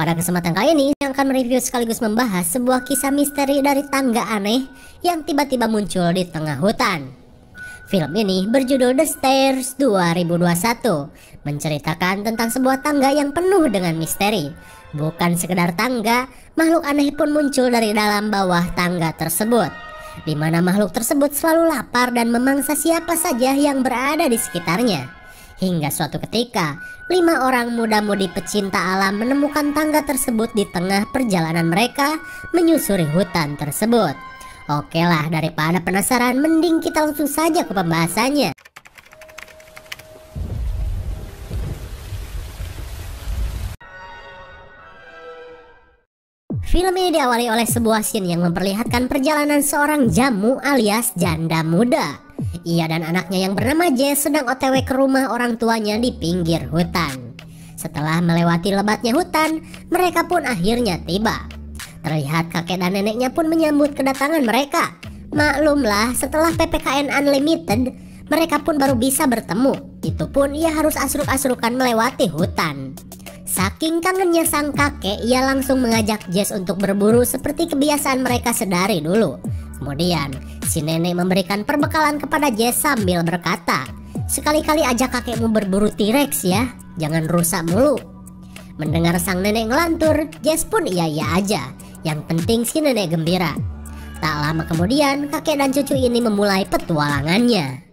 Pada kesempatan kali ini, yang akan mereview sekaligus membahas sebuah kisah misteri dari tangga aneh yang tiba-tiba muncul di tengah hutan. Film ini berjudul The Stairs 2021, menceritakan tentang sebuah tangga yang penuh dengan misteri. Bukan sekedar tangga, makhluk aneh pun muncul dari dalam bawah tangga tersebut, di mana makhluk tersebut selalu lapar dan memangsa siapa saja yang berada di sekitarnya. Hingga suatu ketika, 5 orang muda-mudi pecinta alam menemukan tangga tersebut di tengah perjalanan mereka menyusuri hutan tersebut. Oke lah, daripada penasaran, mending kita langsung saja ke pembahasannya. Film ini diawali oleh sebuah scene yang memperlihatkan perjalanan seorang jamu alias janda muda. Ia dan anaknya yang bernama Jess sedang OTW ke rumah orang tuanya di pinggir hutan. Setelah melewati lebatnya hutan, mereka pun akhirnya tiba. Terlihat kakek dan neneknya pun menyambut kedatangan mereka. Maklumlah, setelah PPKN Unlimited, mereka pun baru bisa bertemu. Itu pun ia harus asruk-asrukan melewati hutan. Saking kangennya sang kakek, ia langsung mengajak Jess untuk berburu seperti kebiasaan mereka sedari dulu. Kemudian, si nenek memberikan perbekalan kepada Jess sambil berkata, "Sekali-kali ajak kakekmu berburu T-Rex ya, jangan rusak mulu." Mendengar sang nenek ngelantur, Jess pun iya-iya aja. Yang penting si nenek gembira. Tak lama kemudian, kakek dan cucu ini memulai petualangannya.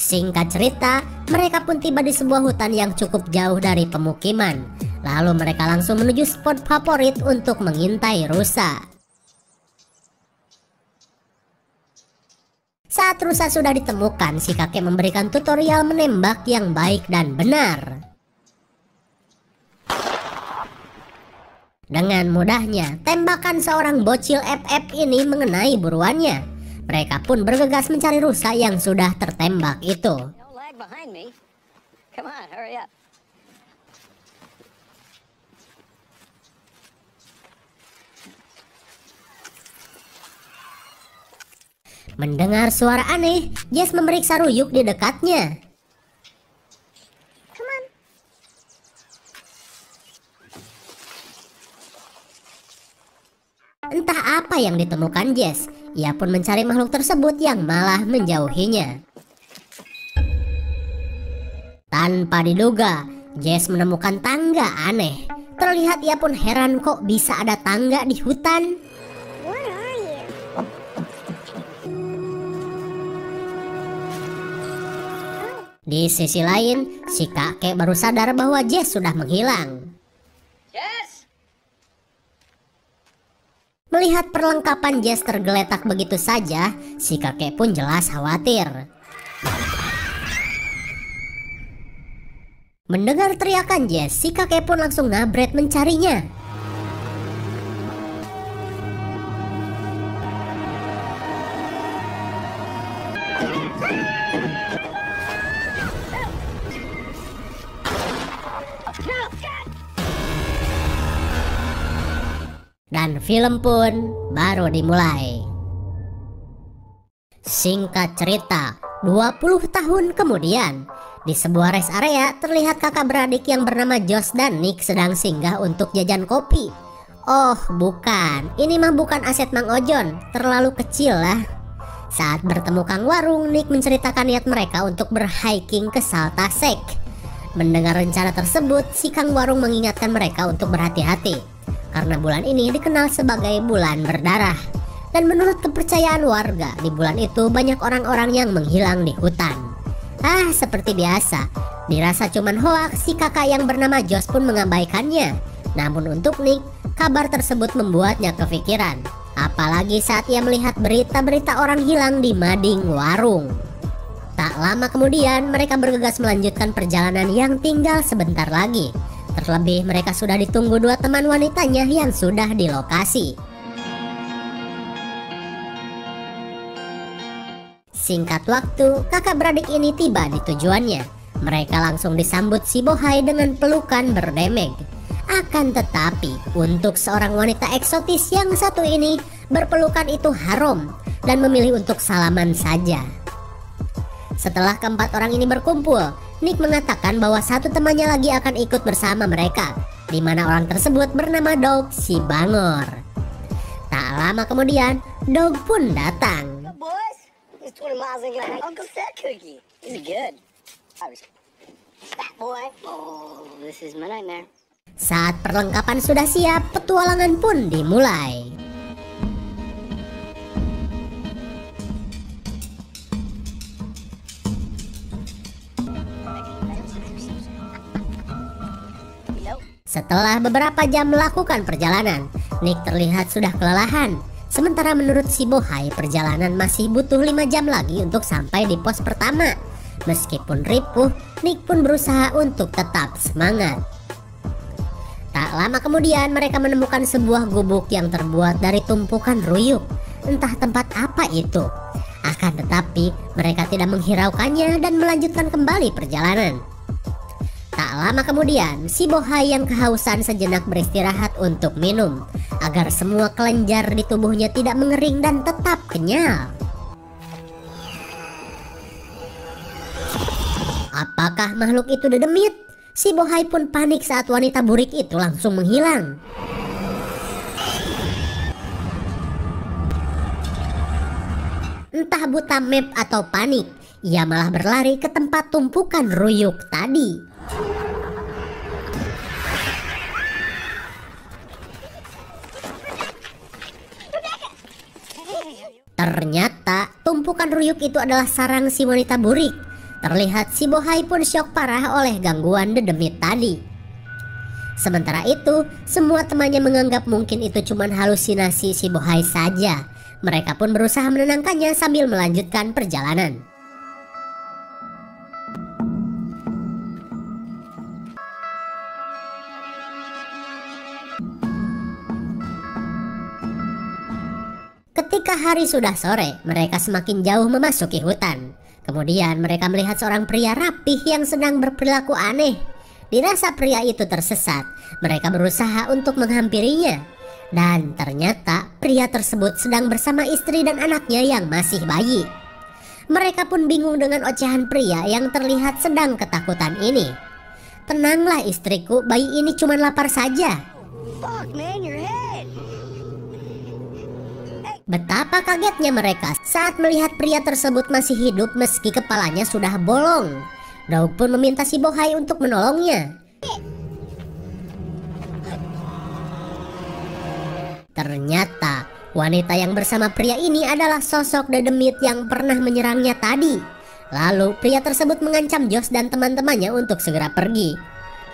Singkat cerita, mereka pun tiba di sebuah hutan yang cukup jauh dari pemukiman. Lalu mereka langsung menuju spot favorit untuk mengintai rusa. Saat rusa sudah ditemukan, si kakek memberikan tutorial menembak yang baik dan benar. Dengan mudahnya, tembakan seorang bocil FF ini mengenai buruannya. Mereka pun bergegas mencari rusa yang sudah tertembak itu. Mendengar suara aneh, Jess memeriksa ruyuk di dekatnya. Entah apa yang ditemukan Jess. Ia pun mencari makhluk tersebut yang malah menjauhinya. Tanpa diduga, Jess menemukan tangga aneh. Terlihat ia pun heran kok bisa ada tangga di hutan. Di sisi lain, si kakek baru sadar bahwa Jess sudah menghilang. Melihat perlengkapan Jess tergeletak begitu saja, si kakek pun jelas khawatir. Mendengar teriakan Jess, si kakek pun langsung ngabret mencarinya. Dan film pun baru dimulai. Singkat cerita, 20 tahun kemudian, di sebuah rest area terlihat kakak beradik yang bernama Josh dan Nick sedang singgah untuk jajan kopi. Oh bukan, ini mah bukan aset Mang Ojon, terlalu kecil lah. Saat bertemu Kang Warung, Nick menceritakan niat mereka untuk berhiking ke Saltasek. Mendengar rencana tersebut, si Kang Warung mengingatkan mereka untuk berhati-hati. Karena bulan ini dikenal sebagai bulan berdarah. Dan menurut kepercayaan warga, di bulan itu banyak orang-orang yang menghilang di hutan. Seperti biasa, dirasa cuman hoaks, si kakak yang bernama Josh pun mengabaikannya. Namun untuk Nick, kabar tersebut membuatnya kepikiran. Apalagi saat ia melihat berita-berita orang hilang di mading warung. Tak lama kemudian, mereka bergegas melanjutkan perjalanan yang tinggal sebentar lagi. Terlebih mereka sudah ditunggu 2 teman wanitanya yang sudah di lokasi. Singkat waktu, kakak beradik ini tiba di tujuannya. Mereka langsung disambut si Bohai dengan pelukan berdemeng. Akan tetapi, untuk seorang wanita eksotis yang satu ini, berpelukan itu haram dan memilih untuk salaman saja. Setelah keempat orang ini berkumpul, Nick mengatakan bahwa satu temannya lagi akan ikut bersama mereka, di mana orang tersebut bernama Dog si Bangor. Tak lama kemudian, Dog pun datang. Saat perlengkapan sudah siap, petualangan pun dimulai. Setelah beberapa jam melakukan perjalanan, Nick terlihat sudah kelelahan. Sementara menurut si Bohai, perjalanan masih butuh 5 jam lagi untuk sampai di pos pertama. Meskipun ripuh, Nick pun berusaha untuk tetap semangat. Tak lama kemudian mereka menemukan sebuah gubuk yang terbuat dari tumpukan ruyuk. Entah tempat apa itu. Akan tetapi mereka tidak menghiraukannya dan melanjutkan kembali perjalanan. Tak lama kemudian, si Bohai yang kehausan sejenak beristirahat untuk minum, agar semua kelenjar di tubuhnya tidak mengering dan tetap kenyal. Apakah makhluk itu dedemit? Si Bohai pun panik saat wanita burik itu langsung menghilang. Entah buta map atau panik, ia malah berlari ke tempat tumpukan ruyuk tadi. Ternyata tumpukan ruyuk itu adalah sarang si wanita burik. Terlihat si Bohai pun syok parah oleh gangguan dedemit tadi. Sementara itu, semua temannya menganggap mungkin itu cuma halusinasi si Bohai saja. Mereka pun berusaha menenangkannya sambil melanjutkan perjalanan. Ketika hari sudah sore, mereka semakin jauh memasuki hutan. Kemudian mereka melihat seorang pria rapih yang sedang berperilaku aneh. Dirasa pria itu tersesat, mereka berusaha untuk menghampirinya. Dan ternyata pria tersebut sedang bersama istri dan anaknya yang masih bayi. Mereka pun bingung dengan ocehan pria yang terlihat sedang ketakutan ini. Tenanglah istriku, bayi ini cuma lapar saja. Fuck man, your head. Betapa kagetnya mereka saat melihat pria tersebut masih hidup meski kepalanya sudah bolong. Dog pun meminta si Bohai untuk menolongnya. Ternyata wanita yang bersama pria ini adalah sosok dedemit yang pernah menyerangnya tadi. Lalu pria tersebut mengancam Josh dan teman-temannya untuk segera pergi.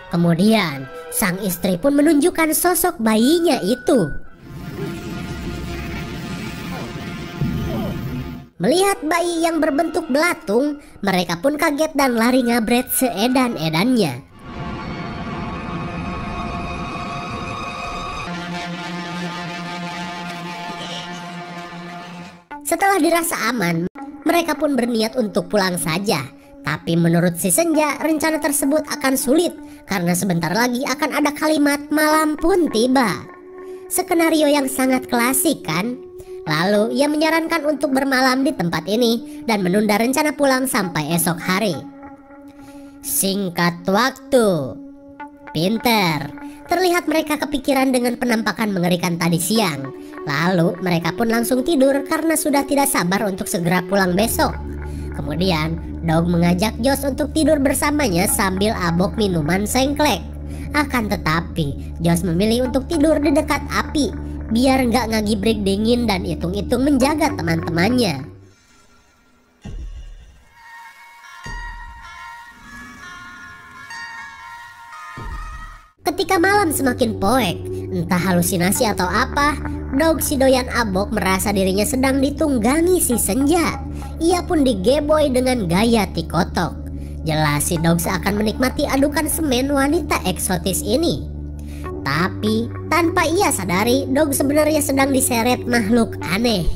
Kemudian sang istri pun menunjukkan sosok bayinya itu. Melihat bayi yang berbentuk belatung, mereka pun kaget dan lari ngabret seedan-edannya. Setelah dirasa aman, mereka pun berniat untuk pulang saja. Tapi menurut si Senja, rencana tersebut akan sulit karena sebentar lagi akan ada kalimat malam pun tiba. Skenario yang sangat klasik kan? Lalu ia menyarankan untuk bermalam di tempat ini dan menunda rencana pulang sampai esok hari. Singkat waktu. Pinter. Terlihat mereka kepikiran dengan penampakan mengerikan tadi siang. Lalu mereka pun langsung tidur karena sudah tidak sabar untuk segera pulang besok. Kemudian Dog mengajak Josh untuk tidur bersamanya sambil abok minuman sengklek. Akan tetapi Josh memilih untuk tidur di dekat api biar nggak ngagibrik dingin dan hitung-hitung menjaga teman-temannya. Ketika malam semakin poek, entah halusinasi atau apa, Dog si doyan abok merasa dirinya sedang ditunggangi si Senja. Ia pun digeboy dengan gaya tikotok. Jelas si Dog seakan menikmati adukan semen wanita eksotis ini. Tapi tanpa ia sadari, Dog sebenarnya sedang diseret makhluk aneh.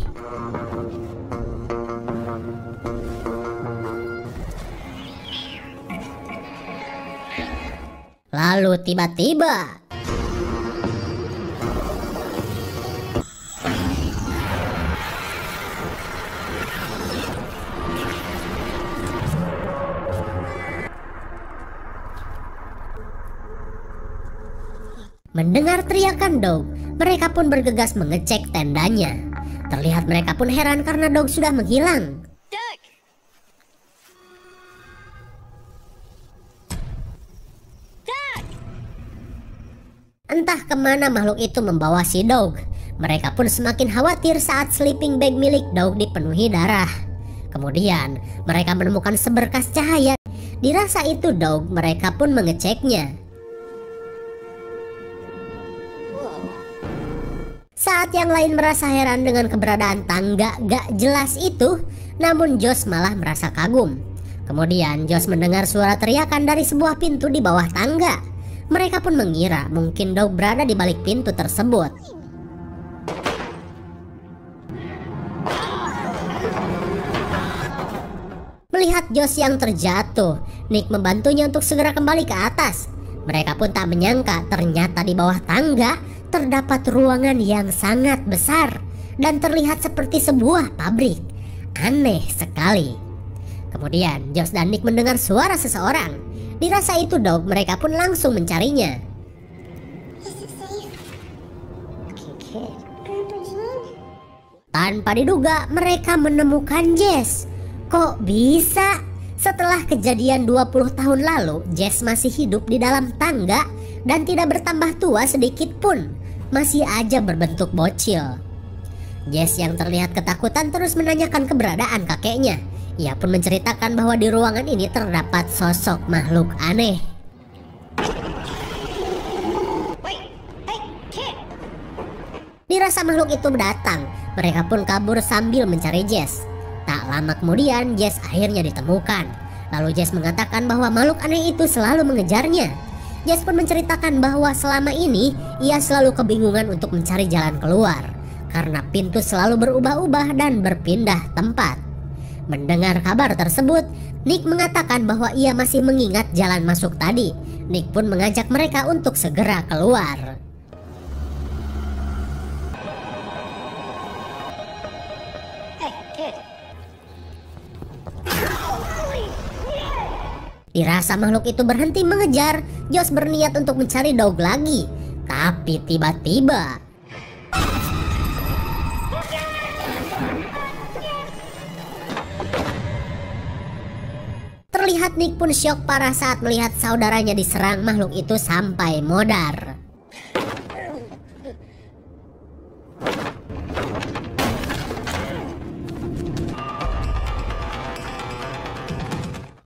Lalu tiba-tiba Mendengar teriakan Doug, mereka pun bergegas mengecek tendanya. Terlihat mereka pun heran karena Doug sudah menghilang. Entah kemana makhluk itu membawa si Doug. Mereka pun semakin khawatir saat sleeping bag milik Doug dipenuhi darah. Kemudian mereka menemukan seberkas cahaya. Dirasa itu Doug, mereka pun mengeceknya. Saat yang lain merasa heran dengan keberadaan tangga gak jelas itu, namun Josh malah merasa kagum. Kemudian Josh mendengar suara teriakan dari sebuah pintu di bawah tangga. Mereka pun mengira mungkin Doug berada di balik pintu tersebut. Melihat Josh yang terjatuh, Nick membantunya untuk segera kembali ke atas. Mereka pun tak menyangka ternyata di bawah tangga terdapat ruangan yang sangat besar dan terlihat seperti sebuah pabrik. Aneh sekali. Kemudian Josh dan Nick mendengar suara seseorang. Dirasa itu Doug, mereka pun langsung mencarinya. Tanpa diduga mereka menemukan Jess. Kok bisa? Setelah kejadian 20 tahun lalu, Jess masih hidup di dalam tangga dan tidak bertambah tua sedikit pun. Masih aja berbentuk bocil. Jess yang terlihat ketakutan terus menanyakan keberadaan kakeknya. Ia pun menceritakan bahwa di ruangan ini terdapat sosok makhluk aneh. Dirasa makhluk itu datang, mereka pun kabur sambil mencari Jess. Tak lama kemudian Jess akhirnya ditemukan. Lalu Jess mengatakan bahwa makhluk aneh itu selalu mengejarnya. Jess pun menceritakan bahwa selama ini ia selalu kebingungan untuk mencari jalan keluar karena pintu selalu berubah-ubah dan berpindah tempat. Mendengar kabar tersebut, Nick mengatakan bahwa ia masih mengingat jalan masuk tadi. Nick pun mengajak mereka untuk segera keluar. Dirasa makhluk itu berhenti mengejar, Josh berniat untuk mencari Doug lagi. Tapi tiba-tiba terlihat Nick pun syok parah saat melihat saudaranya diserang makhluk itu sampai modar.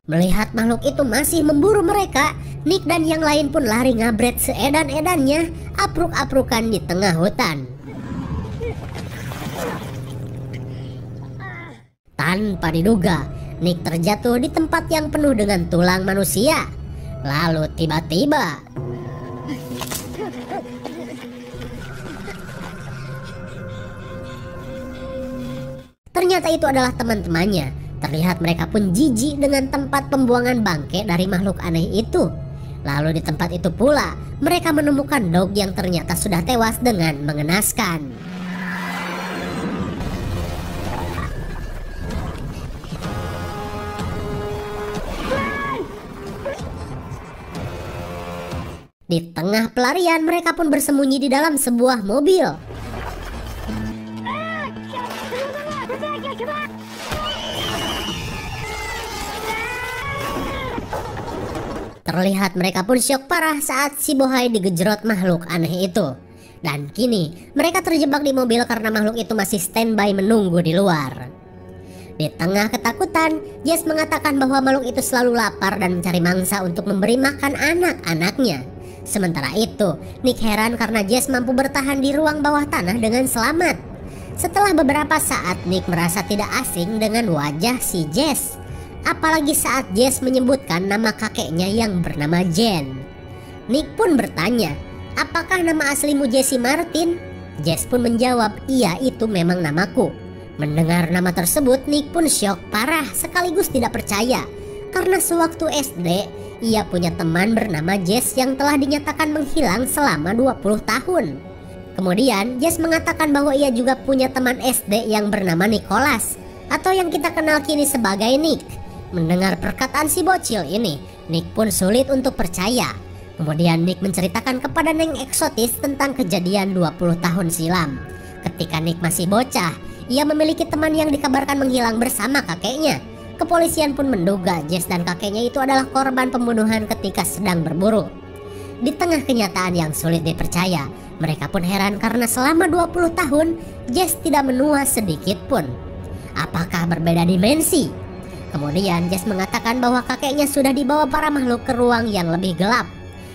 Melihat makhluk itu masih memburu mereka, Nick dan yang lain pun lari ngabret seedan-edannya, apruk-aprukan di tengah hutan. Tanpa diduga, Nick terjatuh di tempat yang penuh dengan tulang manusia. Lalu tiba-tiba ternyata itu adalah teman-temannya. Terlihat mereka pun jijik dengan tempat pembuangan bangke dari makhluk aneh itu. Lalu di tempat itu pula mereka menemukan Doug yang ternyata sudah tewas dengan mengenaskan. Di tengah pelarian mereka pun bersembunyi di dalam sebuah mobil. Terlihat mereka pun syok parah saat si Bohai digejrot makhluk aneh itu. Dan kini mereka terjebak di mobil karena makhluk itu masih standby menunggu di luar. Di tengah ketakutan, Jess mengatakan bahwa makhluk itu selalu lapar dan mencari mangsa untuk memberi makan anak-anaknya. Sementara itu, Nick heran karena Jess mampu bertahan di ruang bawah tanah dengan selamat. Setelah beberapa saat, Nick merasa tidak asing dengan wajah si Jess. Apalagi saat Jess menyebutkan nama kakeknya yang bernama Jen. Nick pun bertanya, apakah nama aslimu Jesse Martin? Jess pun menjawab, iya itu memang namaku. Mendengar nama tersebut, Nick pun syok parah sekaligus tidak percaya. Karena sewaktu SD, ia punya teman bernama Jess yang telah dinyatakan menghilang selama 20 tahun. Kemudian Jess mengatakan bahwa ia juga punya teman SD yang bernama Nicholas, atau yang kita kenal kini sebagai Nick. Mendengar perkataan si bocil ini, Nick pun sulit untuk percaya. Kemudian Nick menceritakan kepada Neng Eksotis tentang kejadian 20 tahun silam. Ketika Nick masih bocah, ia memiliki teman yang dikabarkan menghilang bersama kakeknya. Kepolisian pun menduga Jess dan kakeknya itu adalah korban pembunuhan ketika sedang berburu. Di tengah kenyataan yang sulit dipercaya, mereka pun heran karena selama 20 tahun Jess tidak menua sedikit pun. Apakah berbeda dimensi? Kemudian Jess mengatakan bahwa kakeknya sudah dibawa para makhluk ke ruang yang lebih gelap.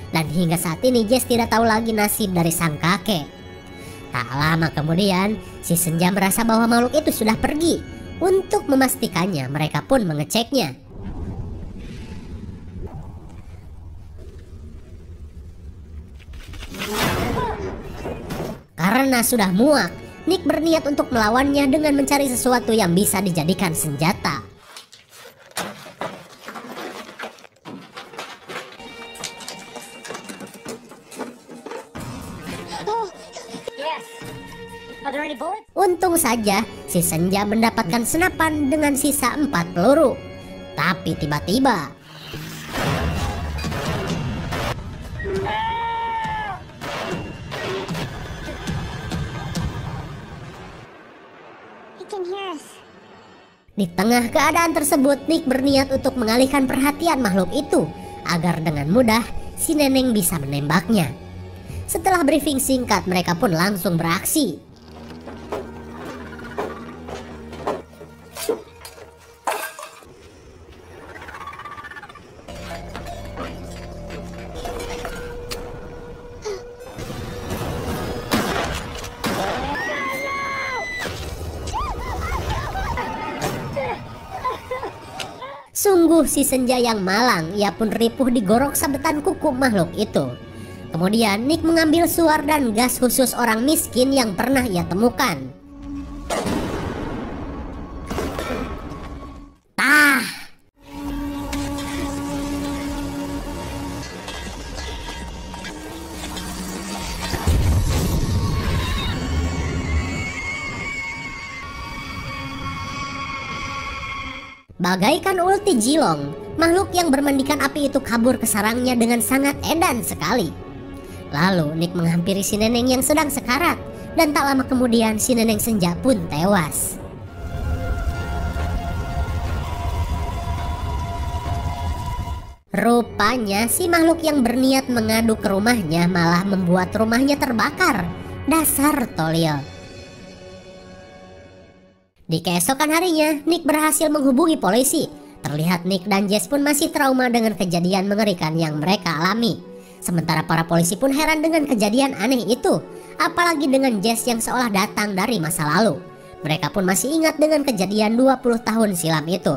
Dan hingga saat ini Jess tidak tahu lagi nasib dari sang kakek. Tak lama kemudian, si Senja merasa bahwa makhluk itu sudah pergi. Untuk memastikannya, mereka pun mengeceknya. Karena sudah muak, Nick berniat untuk melawannya dengan mencari sesuatu yang bisa dijadikan senjata. Untung saja si Senja mendapatkan senapan dengan sisa 4 peluru. Tapi tiba-tiba di tengah keadaan tersebut, Nick berniat untuk mengalihkan perhatian makhluk itu agar dengan mudah si Neneng bisa menembaknya. Setelah briefing singkat, mereka pun langsung beraksi. Sungguh si Senja yang malang, ia pun ripuh digorok sabetan kuku makhluk itu. Kemudian Nick mengambil suar dan gas khusus orang miskin yang pernah ia temukan. Tah! Bagaikan ulti Jilong, makhluk yang bermandikan api itu kabur ke sarangnya dengan sangat edan sekali. Lalu Nick menghampiri si Neneng yang sedang sekarat, dan tak lama kemudian si Neneng Senja pun tewas. Rupanya si makhluk yang berniat mengadu ke rumahnya malah membuat rumahnya terbakar. Dasar tolil. Di keesokan harinya, Nick berhasil menghubungi polisi. Terlihat Nick dan Jess pun masih trauma dengan kejadian mengerikan yang mereka alami. Sementara para polisi pun heran dengan kejadian aneh itu, apalagi dengan Jess yang seolah datang dari masa lalu. Mereka pun masih ingat dengan kejadian 20 tahun silam itu.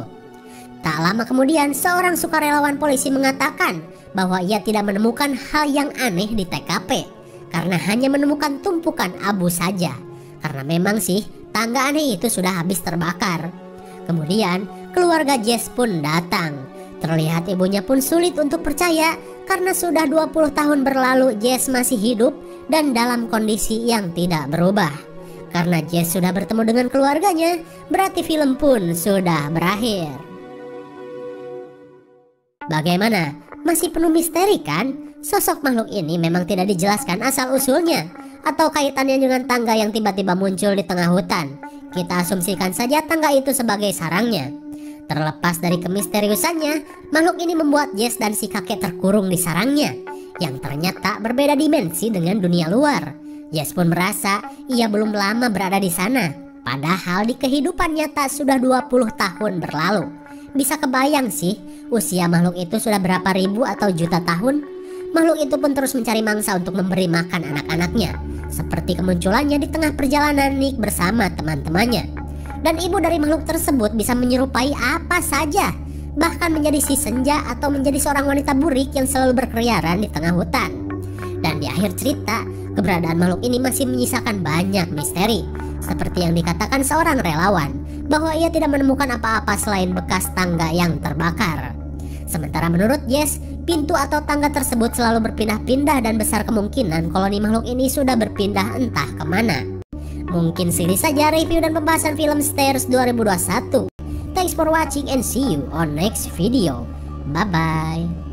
Tak lama kemudian, seorang sukarelawan polisi mengatakan bahwa ia tidak menemukan hal yang aneh di TKP, karena hanya menemukan tumpukan abu saja. Karena memang sih, tangga aneh itu sudah habis terbakar. Kemudian keluarga Jess pun datang. Terlihat ibunya pun sulit untuk percaya karena sudah 20 tahun berlalu Jess masih hidup dan dalam kondisi yang tidak berubah. Karena Jess sudah bertemu dengan keluarganya, berarti film pun sudah berakhir. Bagaimana? Masih penuh misteri kan? Sosok makhluk ini memang tidak dijelaskan asal-usulnya atau kaitannya dengan tangga yang tiba-tiba muncul di tengah hutan. Kita asumsikan saja tangga itu sebagai sarangnya. Terlepas dari kemisteriusannya, makhluk ini membuat Jess dan si kakek terkurung di sarangnya, yang ternyata berbeda dimensi dengan dunia luar. Jess pun merasa ia belum lama berada di sana, padahal di kehidupan nyata sudah 20 tahun berlalu. Bisa kebayang sih, usia makhluk itu sudah berapa ribu atau juta tahun? Makhluk itu pun terus mencari mangsa untuk memberi makan anak-anaknya, seperti kemunculannya di tengah perjalanan Nick bersama teman-temannya. Dan ibu dari makhluk tersebut bisa menyerupai apa saja, bahkan menjadi si Senja atau menjadi seorang wanita burik yang selalu berkeliaran di tengah hutan. Dan di akhir cerita, keberadaan makhluk ini masih menyisakan banyak misteri, seperti yang dikatakan seorang relawan, bahwa ia tidak menemukan apa-apa selain bekas tangga yang terbakar. Sementara menurut Jess, pintu atau tangga tersebut selalu berpindah-pindah dan besar kemungkinan koloni makhluk ini sudah berpindah entah kemana. Mungkin segini saja review dan pembahasan film Stairs 2021. Thanks for watching and see you on next video. Bye-bye.